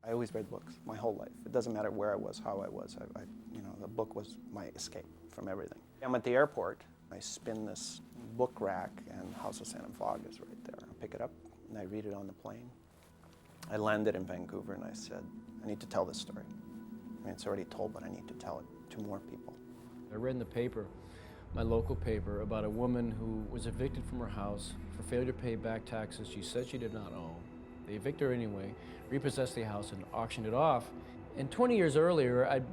I always read books my whole life. It doesn't matter where I was, how I was. The book was my escape from everything. I'm at the airport. I spin this book rack, and House of Sand and Fog is right there. I pick it up, and I read it on the plane. I landed in Vancouver, and I said, I need to tell this story. I mean, it's already told, but I need to tell it to more people. I read in the paper, my local paper, about a woman who was evicted from her house for failure to pay back taxes she said she did not owe. They evicted her anyway, repossessed the house, and auctioned it off. And 20 years earlier, I'd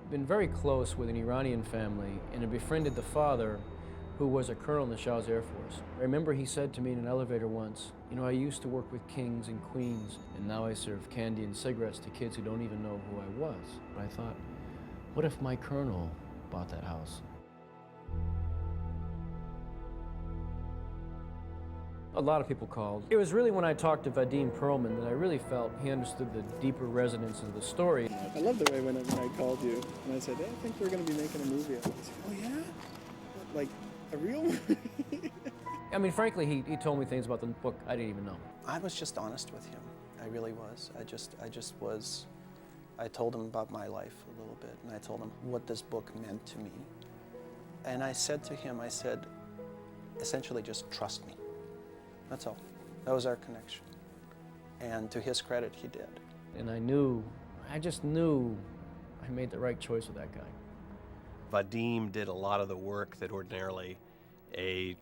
been very close with an Iranian family and had befriended the father, who was a colonel in the Shah's Air Force. I remember he said to me in an elevator once, you know, I used to work with kings and queens, and now I serve candy and cigarettes to kids who don't even know who I was. But I thought, what if my colonel bought that house? A lot of people called. It was really when I talked to Vadim Perlman that I really felt he understood the deeper resonance of the story. I love the way when I called you and I said, hey, I think we're going to be making a movie. I said, oh yeah? Like a real movie? I mean, frankly, he told me things about the book I didn't even know. I was just honest with him. I really was. I told him about my life a little bit, and I told him what this book meant to me. And I said to him, I said, essentially just trust me. That's all. That was our connection. And to his credit, he did. And I just knew I made the right choice with that guy. Vadim did a lot of the work that ordinarily a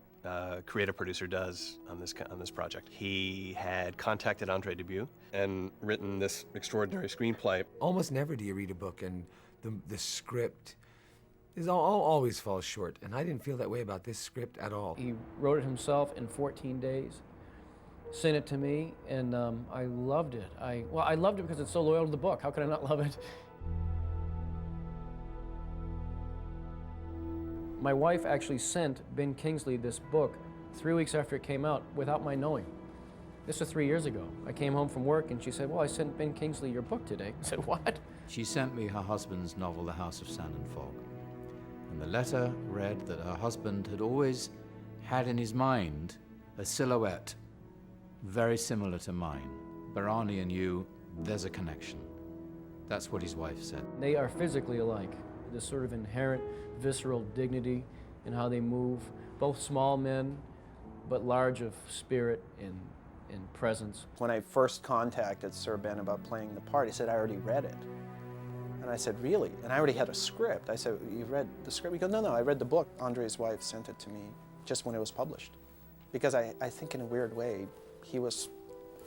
creative producer does on this project. He had contacted Andre Debut and written this extraordinary screenplay. Almost never do you read a book and the script always falls short, and I didn't feel that way about this script at all. He wrote it himself in 14 days, sent it to me, and I loved it. I loved it because it's so loyal to the book. How could I not love it? My wife actually sent Ben Kingsley this book 3 weeks after it came out without my knowing. This was 3 years ago. I came home from work and she said, well, I sent Ben Kingsley your book today. I said, what? She sent me her husband's novel, The House of Sand and Fog. And the letter read that her husband had always had in his mind a silhouette very similar to mine. Barani and you, there's a connection. That's what his wife said. They are physically alike. This sort of inherent visceral dignity in how they move. Both small men, but large of spirit and presence. When I first contacted Sir Ben about playing the part, he said, I already read it. And I said, really? And I already had a script. I said, you read the script? He goes, no, I read the book. Andre's wife sent it to me just when it was published. Because I think in a weird way, he was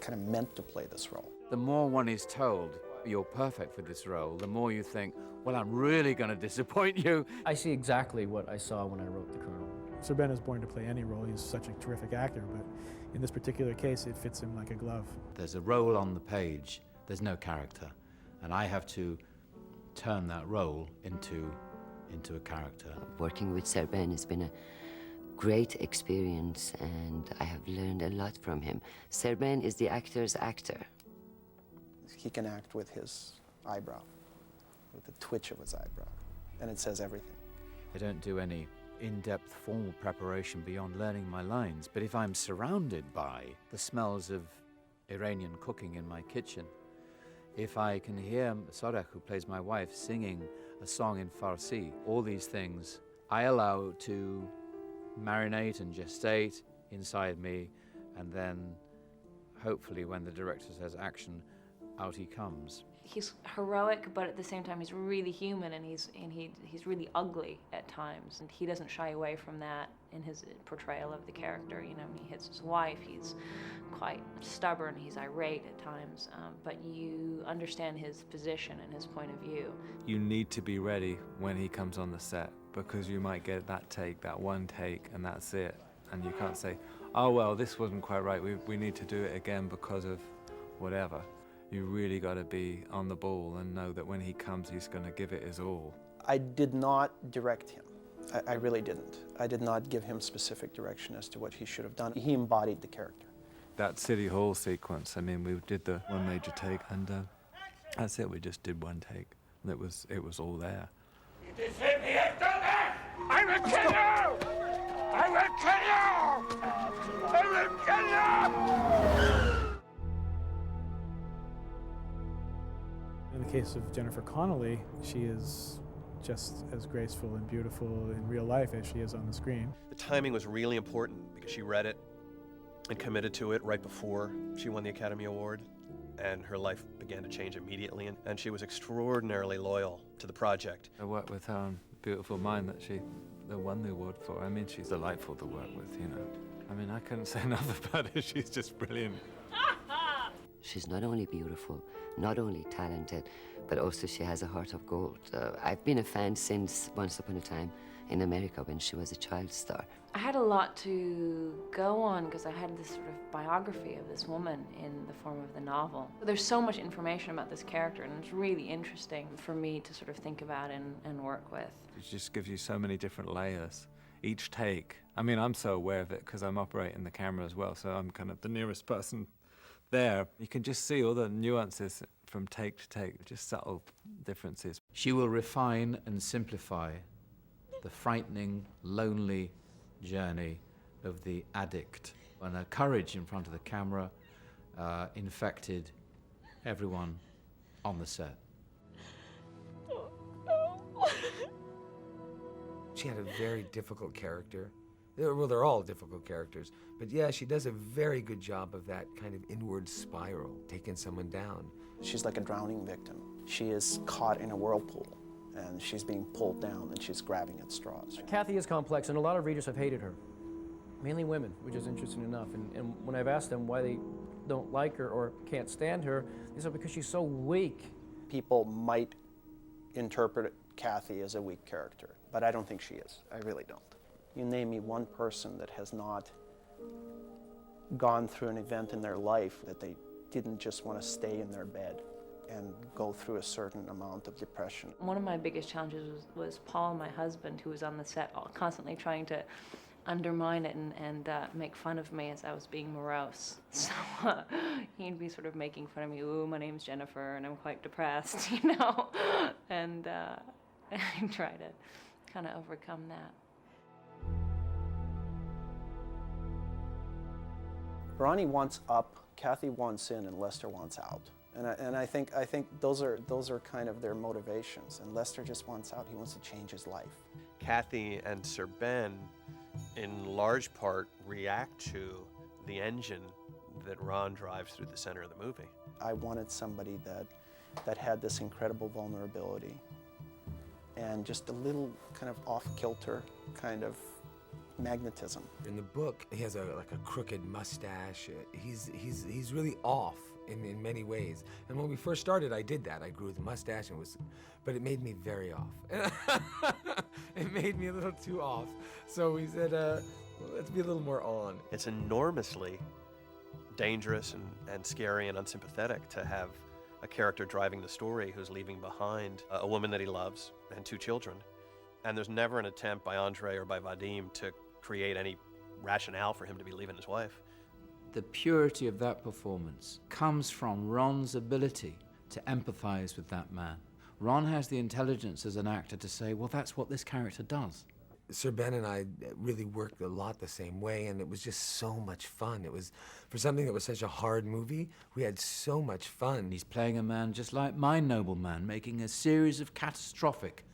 kind of meant to play this role. The more one is told, you're perfect for this role, the more you think, well, I'm really going to disappoint you. I see exactly what I saw when I wrote The Colonel. Sir Ben is born to play any role. He's such a terrific actor, but in this particular case, it fits him like a glove. There's a role on the page, there's no character, and I have to turn that role into a character. Working with Sir Ben has been a great experience, and I have learned a lot from him. Sir Ben is the actor's actor. He can act with his eyebrow, with the twitch of his eyebrow, and it says everything. I don't do any in-depth formal preparation beyond learning my lines, but if I'm surrounded by the smells of Iranian cooking in my kitchen, if I can hear Sorek, who plays my wife, singing a song in Farsi, all these things I allow to marinate and gestate inside me, and then hopefully when the director says action, out he comes. He's heroic, but at the same time he's really human, and he's really ugly at times, and he doesn't shy away from that in his portrayal of the character. You know, he hits his wife, he's quite stubborn, he's irate at times, but you understand his position and his point of view. You need to be ready when he comes on the set, because you might get that one take, and that's it, and you can't say, oh well, this wasn't quite right, we need to do it again because of whatever. You really got to be on the ball and know that when he comes, he's going to give it his all. I did not direct him. I really didn't. I did not give him specific direction as to what he should have done. He embodied the character. That City Hall sequence, I mean, we did the one major take, and that's it. We just did one take. It was all there. It is him he has done it! I will kill you! I will kill you! I will kill you! In the case of Jennifer Connelly, she is just as graceful and beautiful in real life as she is on the screen. The timing was really important because she read it and committed to it right before she won the Academy Award, and her life began to change immediately, and she was extraordinarily loyal to the project. I worked with her on Beautiful Mind that she won the award for. I mean, she's delightful to work with, you know. I mean, I couldn't say enough about her. She's just brilliant. She's not only beautiful, not only talented, but also she has a heart of gold. I've been a fan since Once Upon a Time in America when she was a child star. I had a lot to go on because I had this sort of biography of this woman in the form of the novel. There's so much information about this character, and it's really interesting for me to sort of think about and work with. It just gives you so many different layers. Each take, I mean, I'm so aware of it because I'm operating the camera as well, so I'm kind of the nearest person there. You can just see all the nuances from take to take, just subtle differences. She will refine and simplify the frightening, lonely journey of the addict. And her courage in front of the camera infected everyone on the set. She had a very difficult character. Well, they're all difficult characters, but yeah, she does a very good job of that kind of inward spiral, taking someone down. She's like a drowning victim. She is caught in a whirlpool, and she's being pulled down, and she's grabbing at straws. Kathy is complex, and a lot of readers have hated her, mainly women, which is interesting enough. And when I've asked them why they don't like her or can't stand her, they said because she's so weak. People might interpret Kathy as a weak character, but I don't think she is. I really don't. You name me one person that has not gone through an event in their life that they didn't just want to stay in their bed and go through a certain amount of depression. One of my biggest challenges was Paul, my husband, who was on the set constantly trying to undermine it and make fun of me as I was being morose. So he'd be sort of making fun of me, ooh, my name's Jennifer and I'm quite depressed, you know? And I try to kind of overcome that. Ronnie wants up, Kathy wants in, and Lester wants out. And I think those are kind of their motivations. And Lester just wants out. He wants to change his life. Kathy and Sir Ben, in large part, react to the engine that Ron drives through the center of the movie. I wanted somebody that had this incredible vulnerability and just a little kind of off-kilter kind of magnetism. In the book, he has like a crooked mustache. He's really off in many ways. And when we first started, I did that. I grew the mustache, but it made me very off. It made me a little too off. So we said, well, let's be a little more on. It's enormously dangerous and scary and unsympathetic to have a character driving the story who's leaving behind a woman that he loves and 2 children. And there's never an attempt by Andre or by Vadim to create any rationale for him to be leaving his wife. The purity of that performance comes from Ron's ability to empathize with that man. Ron has the intelligence as an actor to say, well, that's what this character does. Sir Ben and I really worked a lot the same way, and it was just so much fun. It was, for something that was such a hard movie, we had so much fun. He's playing a man just like my nobleman, making a series of catastrophic,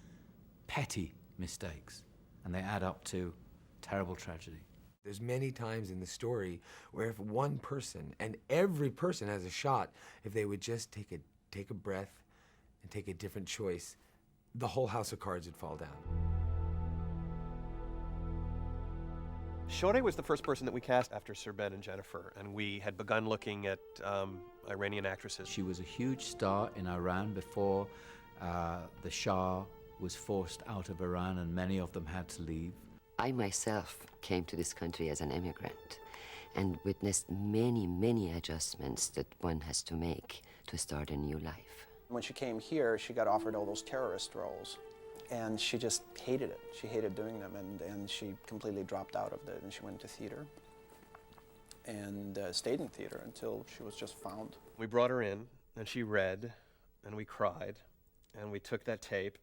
petty mistakes, and they add up to terrible tragedy. There's many times in the story where if one person, and every person has a shot, if they would just take a breath and take a different choice, the whole house of cards would fall down. Shorey was the first person that we cast after Sir Ben and Jennifer, and we had begun looking at Iranian actresses. She was a huge star in Iran before the Shah was forced out of Iran, and many of them had to leave. I myself came to this country as an immigrant and witnessed many, many adjustments that one has to make to start a new life. When she came here, she got offered all those terrorist roles, and she just hated it. She hated doing them, and she completely dropped out of it, and she went into theater and stayed in theater until she was just found. We brought her in, and she read, and we cried, and we took that tape,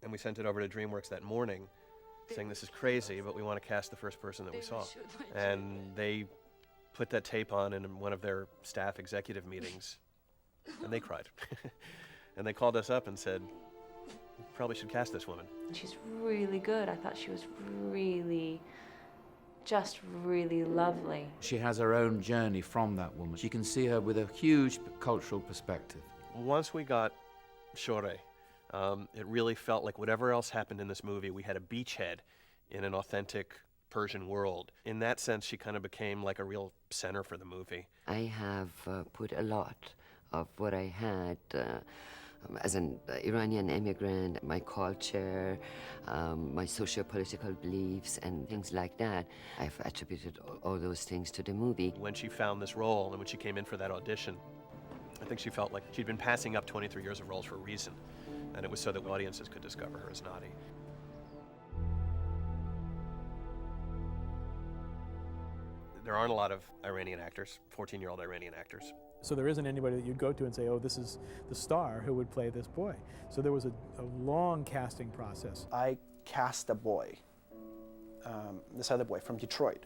and we sent it over to DreamWorks that morning, saying, this is crazy, but we want to cast the first person that we saw. And they put that tape on in one of their staff executive meetings, and they cried. And they called us up and said, "You probably should cast this woman." She's really good. I thought she was really, just really lovely. She has her own journey from that woman. You can see her with a huge cultural perspective. Once we got Shore, it really felt like whatever else happened in this movie, we had a beachhead in an authentic Persian world. In that sense, she kind of became like a real center for the movie. I have put a lot of what I had as an Iranian immigrant, my culture, my socio-political beliefs and things like that. I've attributed all those things to the movie. When she found this role and when she came in for that audition, I think she felt like she'd been passing up 23 years of roles for a reason, and it was so that audiences could discover her as Nadi. There aren't a lot of Iranian actors, 14-year-old Iranian actors. So there isn't anybody that you'd go to and say, oh, this is the star who would play this boy. So there was a long casting process. I cast a boy, this other boy from Detroit,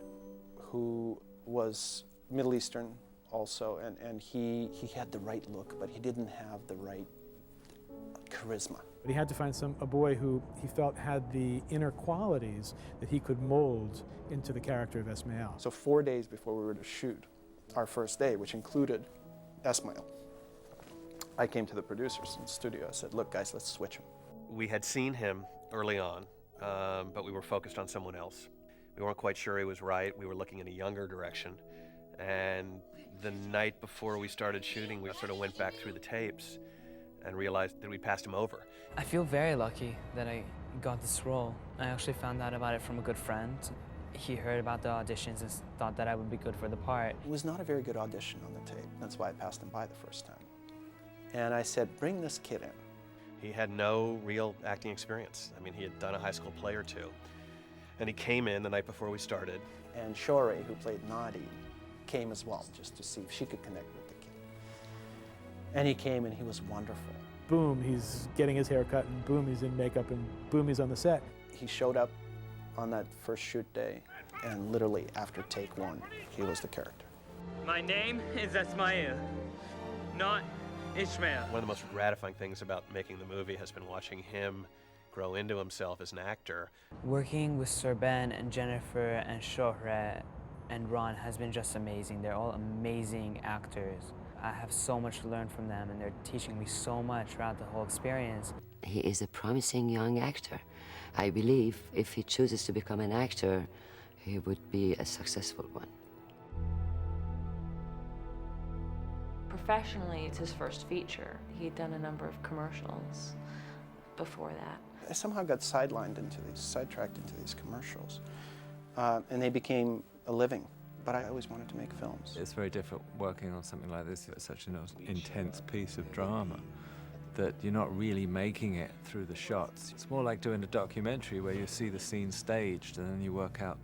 who was Middle Eastern also, and he had the right look, but he didn't have the right charisma. But he had to find a boy who he felt had the inner qualities that he could mold into the character of Esmail. So 4 days before we were to shoot our first day, which included Esmail, I came to the producers in the studio. I said, look guys, let's switch him. We had seen him early on, but we were focused on someone else. We weren't quite sure he was right. We were looking in a younger direction. And the night before we started shooting, we sort of went back through the tapes and realized that we passed him over. I feel very lucky that I got this role. I actually found out about it from a good friend. He heard about the auditions and thought that I would be good for the part. It was not a very good audition on the tape. That's why I passed him by the first time. And I said, bring this kid in. He had no real acting experience. I mean, he had done a high school play or two. And he came in the night before we started. And Shore, who played Nadi, came as well, just to see if she could connect with the kid. And he came and he was wonderful. Boom, he's getting his hair cut, and boom, he's in makeup, and boom, he's on the set. He showed up on that first shoot day, and literally after take one, he was the character. My name is Ismail, not Ishmael. One of the most gratifying things about making the movie has been watching him grow into himself as an actor. Working with Sir Ben and Jennifer and Shohreh and Ron has been just amazing. They're all amazing actors. I have so much to learn from them, and they're teaching me so much throughout the whole experience. He is a promising young actor. I believe if he chooses to become an actor, he would be a successful one. Professionally, it's his first feature. He'd done a number of commercials before that. I somehow got sidetracked into these commercials, and they became a living. But I always wanted to make films. It's very different working on something like this. It's such an intense piece of drama that you're not really making it through the shots. It's more like doing a documentary where you see the scene staged and then you work out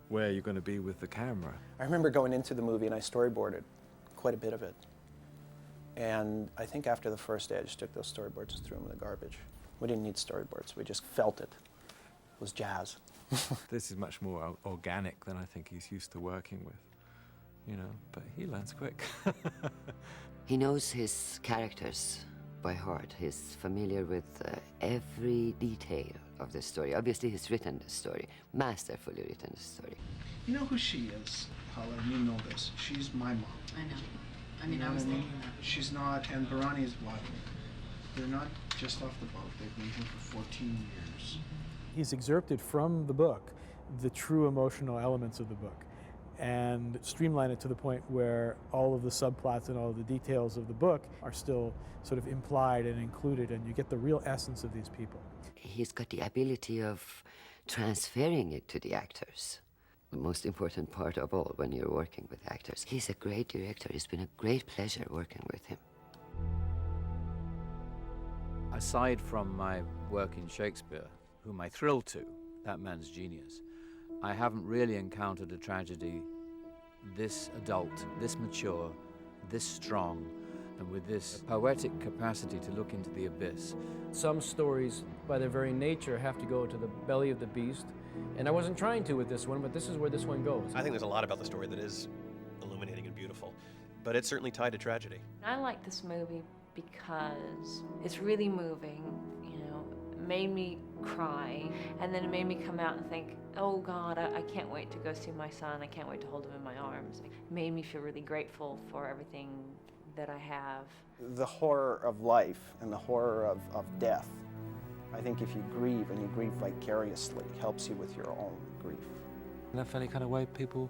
where you're going to be with the camera. I remember going into the movie and I storyboarded quite a bit of it. And I think after the first day, I just took those storyboards and threw them in the garbage. We didn't need storyboards, we just felt it. It was jazz. This is much more organic than I think he's used to working with, you know, but he learns quick. He knows his characters by heart. He's familiar with every detail of the story. Obviously, he's written the story, masterfully written the story. You know who she is, Hala, you know this. She's my mom. I know. I mean, I was thinking that. She's not, and Barani is wild. They're not just off the boat. They've been here for 14 years. He's excerpted from the book the true emotional elements of the book and streamlined it to the point where all of the subplots and all of the details of the book are still sort of implied and included, and you get the real essence of these people. He's got the ability of transferring it to the actors. The most important part of all when you're working with actors. He's a great director. It's been a great pleasure working with him. Aside from my work in Shakespeare, whom I thrill to, that man's genius, I haven't really encountered a tragedy this adult, this mature, this strong, and with this poetic capacity to look into the abyss. Some stories, by their very nature, have to go to the belly of the beast, and I wasn't trying to with this one, but this is where this one goes. I think there's a lot about the story that is illuminating and beautiful, but it's certainly tied to tragedy. I like this movie because it's really moving, you know, made me cry, and then it made me come out and think, oh God, I can't wait to go see my son, I can't wait to hold him in my arms. It made me feel really grateful for everything that I have. The horror of life and the horror of death, I think if you grieve and you grieve vicariously, helps you with your own grief. In a funny kind of way, people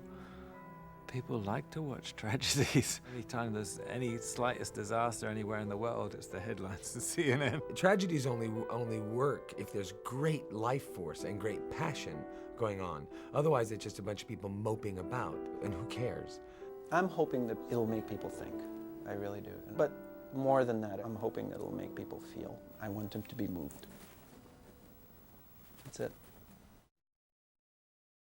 like to watch tragedies. Anytime there's any slightest disaster anywhere in the world, it's the headlines to CNN. Tragedies only work if there's great life force and great passion going on. Otherwise, it's just a bunch of people moping about, and who cares? I'm hoping that it'll make people think. I really do. But more than that, I'm hoping that it'll make people feel. I want them to be moved. That's it.